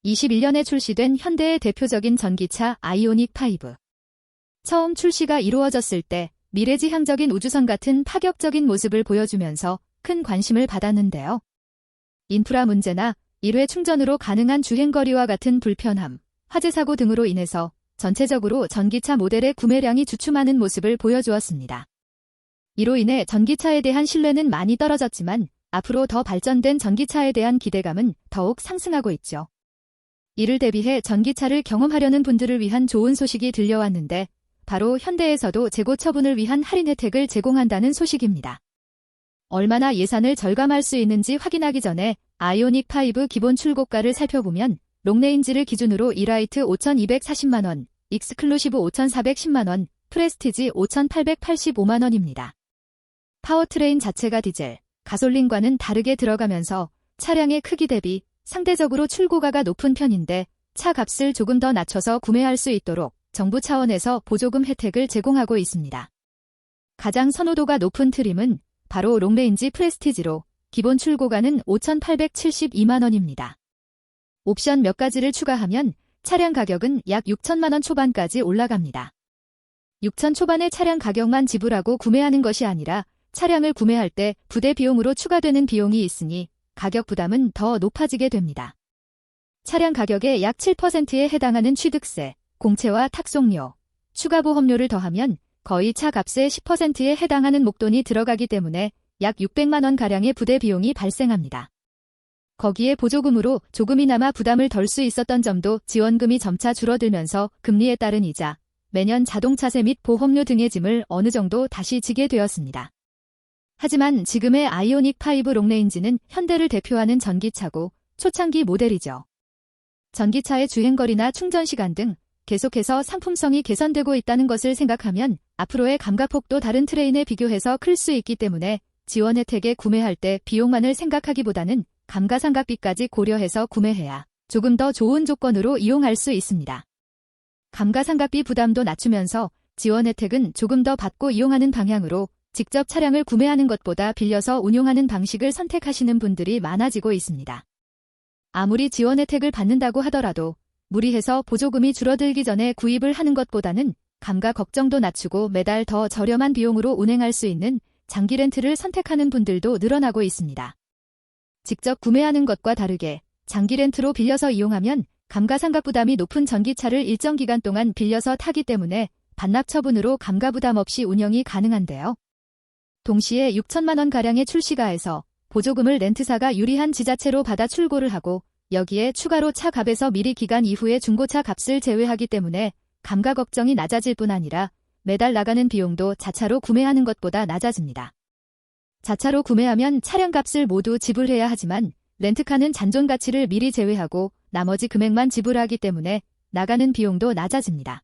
2021년에 출시된 현대의 대표적인 전기차 아이오닉 5. 처음 출시가 이루어졌을 때 미래지향적인 우주선 같은 파격적인 모습을 보여주면서 큰 관심을 받았는데요. 인프라 문제나 1회 충전으로 가능한 주행거리와 같은 불편함, 화재 사고 등으로 인해서 전체적으로 전기차 모델의 구매량이 주춤하는 모습을 보여주었습니다. 이로 인해 전기차에 대한 신뢰는 많이 떨어졌지만 앞으로 더 발전된 전기차에 대한 기대감은 더욱 상승하고 있죠. 이를 대비해 전기차를 경험하려는 분들을 위한 좋은 소식이 들려왔는데 바로 현대에서도 재고 처분을 위한 할인 혜택을 제공한다는 소식입니다. 얼마나 예산을 절감할 수 있는지 확인하기 전에 아이오닉 5 기본 출고가를 살펴보면 롱레인지를 기준으로 이라이트 5,240만원, 익스클루시브 5,410만원, 프레스티지 5,885만원입니다. 파워트레인 자체가 디젤, 가솔린과는 다르게 들어가면서 차량의 크기 대비 상대적으로 출고가가 높은 편인데 차 값을 조금 더 낮춰서 구매할 수 있도록 정부 차원에서 보조금 혜택을 제공하고 있습니다. 가장 선호도가 높은 트림은 바로 롱레인지 프레스티지로 기본 출고가는 5,872만원입니다. 옵션 몇 가지를 추가하면 차량 가격은 약 6천만원 초반까지 올라갑니다. 6천 초반의 차량 가격만 지불하고 구매하는 것이 아니라 차량을 구매할 때 부대 비용으로 추가되는 비용이 있으니 가격 부담은 더 높아지게 됩니다. 차량 가격의 약 7%에 해당하는 취득세, 공채와 탁송료, 추가 보험료를 더하면 거의 차 값의 10%에 해당하는 목돈이 들어가기 때문에 약 600만원가량의 부대 비용이 발생합니다. 거기에 보조금으로 조금이나마 부담을 덜 수 있었던 점도 지원금이 점차 줄어들면서 금리에 따른 이자, 매년 자동차세 및 보험료 등의 짐을 어느 정도 다시 지게 되었습니다. 하지만 지금의 아이오닉 5 롱레인지는 현대를 대표하는 전기차고 초창기 모델이죠. 전기차의 주행거리나 충전시간 등 계속해서 상품성이 개선되고 있다는 것을 생각하면 앞으로의 감가폭도 다른 트레인에 비교해서 클 수 있기 때문에 지원 혜택에 구매할 때 비용만을 생각하기보다는 감가상각비까지 고려해서 구매해야 조금 더 좋은 조건으로 이용할 수 있습니다. 감가상각비 부담도 낮추면서 지원 혜택은 조금 더 받고 이용하는 방향으로 직접 차량을 구매하는 것보다 빌려서 운용하는 방식을 선택하시는 분들이 많아지고 있습니다. 아무리 지원 혜택을 받는다고 하더라도 무리해서 보조금이 줄어들기 전에 구입을 하는 것보다는 감가 걱정도 낮추고 매달 더 저렴한 비용으로 운행할 수 있는 장기 렌트를 선택하는 분들도 늘어나고 있습니다. 직접 구매하는 것과 다르게 장기 렌트로 빌려서 이용하면 감가상각 부담이 높은 전기차를 일정 기간 동안 빌려서 타기 때문에 반납 처분으로 감가 부담 없이 운영이 가능한데요. 동시에 6천만원가량의 출시가에서 보조금을 렌트사가 유리한 지자체로 받아 출고를 하고 여기에 추가로 차 값에서 미리 기간 이후에 중고차 값을 제외하기 때문에 감가 걱정이 낮아질 뿐 아니라 매달 나가는 비용도 자차로 구매하는 것보다 낮아집니다. 자차로 구매하면 차량 값을 모두 지불해야 하지만 렌트카는 잔존 가치를 미리 제외하고 나머지 금액만 지불하기 때문에 나가는 비용도 낮아집니다.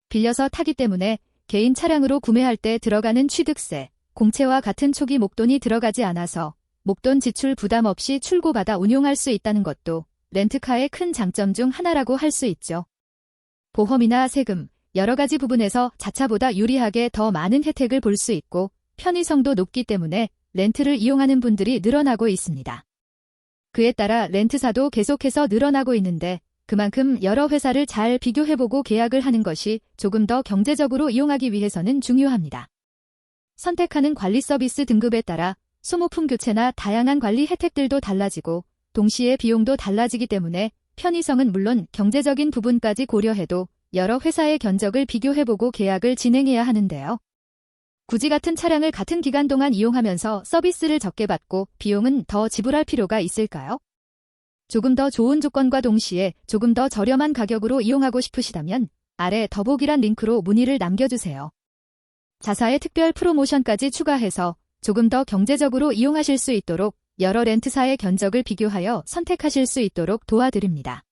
빌려서 타기 때문에 개인 차량으로 구매할 때 들어가는 취득세, 공채와 같은 초기 목돈이 들어가지 않아서 목돈 지출 부담 없이 출고받아 운용할 수 있다는 것도 렌트카의 큰 장점 중 하나라고 할 수 있죠. 보험이나 세금, 여러 가지 부분에서 자차보다 유리하게 더 많은 혜택을 볼 수 있고 편의성도 높기 때문에 렌트를 이용하는 분들이 늘어나고 있습니다. 그에 따라 렌트사도 계속해서 늘어나고 있는데 그만큼 여러 회사를 잘 비교해보고 계약을 하는 것이 조금 더 경제적으로 이용하기 위해서는 중요합니다. 선택하는 관리 서비스 등급에 따라 소모품 교체나 다양한 관리 혜택들도 달라지고 동시에 비용도 달라지기 때문에 편의성은 물론 경제적인 부분까지 고려해도 여러 회사의 견적을 비교해보고 계약을 진행해야 하는데요. 굳이 같은 차량을 같은 기간 동안 이용하면서 서비스를 적게 받고 비용은 더 지불할 필요가 있을까요? 조금 더 좋은 조건과 동시에 조금 더 저렴한 가격으로 이용하고 싶으시다면 아래 더보기란 링크로 문의를 남겨주세요. 자사의 특별 프로모션까지 추가해서 조금 더 경제적으로 이용하실 수 있도록 여러 렌트사의 견적을 비교하여 선택하실 수 있도록 도와드립니다.